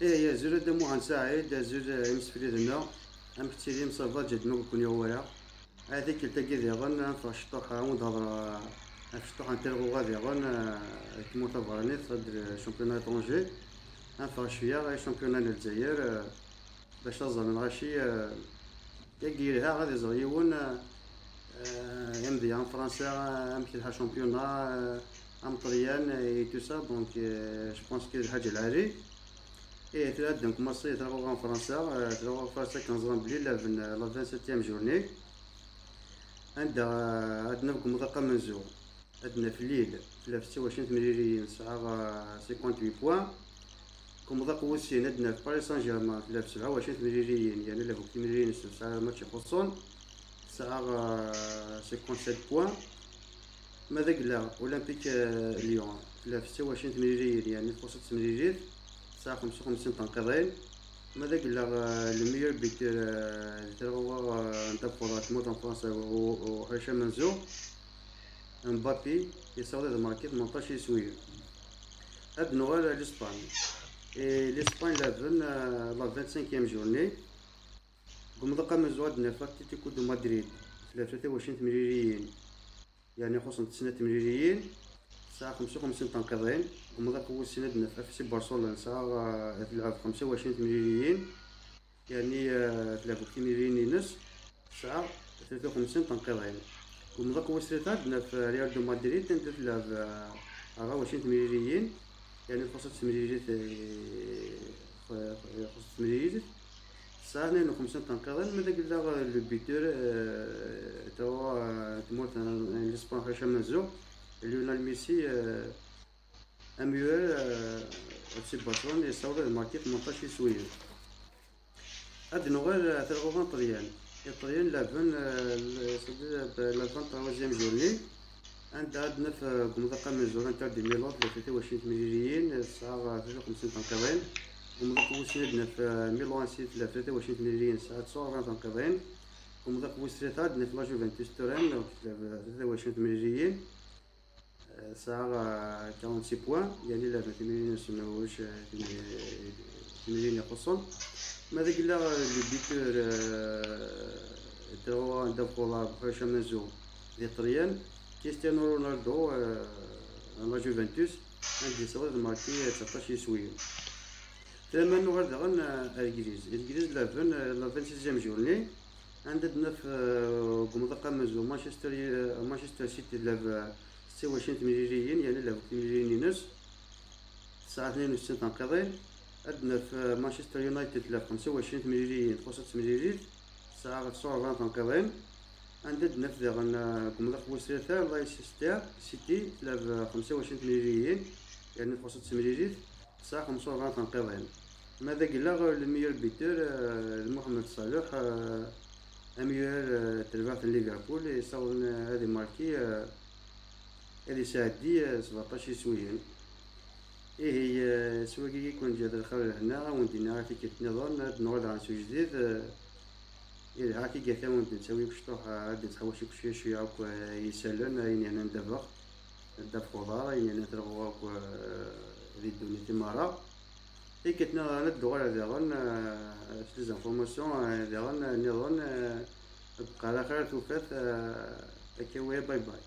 ايه يا زول دمو عن سعيد زول يمسفلي ذنا ام كتيري مصافا جد ما كون يولا هذيك تلتقي ذي غن فشطوحة ودهضر فشطوحة نتلغو غادي غن كيموت فراني تصدر شامبيونا طونجي انفع شوية غاي شامبيونا الجزائر باش تظن غاشي يقيلها غادي زغيون يمضي عن فرنسا ام كيلها شامبيونا ام طليان اي تو سا دونك جو بونس كي الحاجة العالي ايه ثلاث دونك مصري تلقوا فرنسا تلقوا فرنسا كنظن بلي لا 27 جورني عندنا بكم مذاقة منزور عندنا في الليل 26 مليون ساعة 58 بوان كم مذاق وسين عندنا في باريس سان جيرمان 27 مليون يعني لا 8 مليون ساعة ماتش يخصون ساعة 57 بوان ماذا قلا أولمبيك ليون 26 مليون يعني 65 مليون ساعة 55 تنقيضين ماذا قلا الميور بيتر تلغوا نتفضل موت فرنسا وهشام منزور مبابي يساوي هذا ماركي 18 سوية هاد نوال لإسبان لإسبان لافن لا 25 جورني قم ذاك منزور عندنا في أتلتيكو دو مدريد 23 مليون يعني خصهم 9 مليون ساعة 55 تنقيضين ومذاك هو السند في اف سي برشلونة ساعة تلعب 25 مليون يعني تلعب 2 مليون ونص ساعة 53 تنقيضين ومذاك هو السند عندنا في ريال دو مدريد تلعب 24 مليون يعني 5 مليون ساعة 52 تنقيضين ماذا قلنا لو بيتور توا تموت لإسبان هشام منزور ليونيل ميسي اميور في برشلونة يساوي الماركي 18 سوية هاد نوغال تلغوغان طليان الطليان لافن لا 23 جورني عندنا في قمضاقة منزوران تاع دي ميلاد 23 مليون الساعة 53 تنقيضين قمضاق وسندنا في ميلان سيت 23 مليون الساعة 49 تنقيضين قمضاق وسريت عندنا في لا جوفنتوس تورين 23 مليون ساعة 46 بوان يعني لا 8 مليون سماوش 8 مليون يخصون ماذا قلنا لي بيتور توا ندفعوا هشام منزور ديال الطليان كريستيانو رونالدو لا جوفنتوس عندي صوت ماركي 19 سوية ثم نوغال دغن الانجليز لافن لا 26 جورني عندنا في قمضاقة منزور مانشستر سيتي لعب 26 مليون يعني لا 2 مليون ونص ساعة 62 تنقيضين عندنا في مانشستر يونايتد لعب 25 مليون 65 مليون ساعة 49 تنقيضين عندنا في دغن قمضاق وسريتا لايسيستر سيتي لعب 25 مليون يعني 65 مليون ساعة 45 تنقيضين ماذا قلنا الميور بيتر محمد صالح اميور تربح في ليفربول يصون هذه ماركي هذه ساعدي 17 سويا ايه هي سواقي يكون جاد الخير هنا وندينا هاكي كتنظن نوضع عن سو جديد إيه هاكي قاثا وند نسوي كشطوح عاد نتحوشي كشوية شوية هاك يسالن يعني أنا ندفق خضار يعني أنا ترغو هاك ذي الدنيا تمارا إيه كتنا ندو على داغن سلي زانفورماسيون داغن نظن بقى على خير توفات هكا باي باي.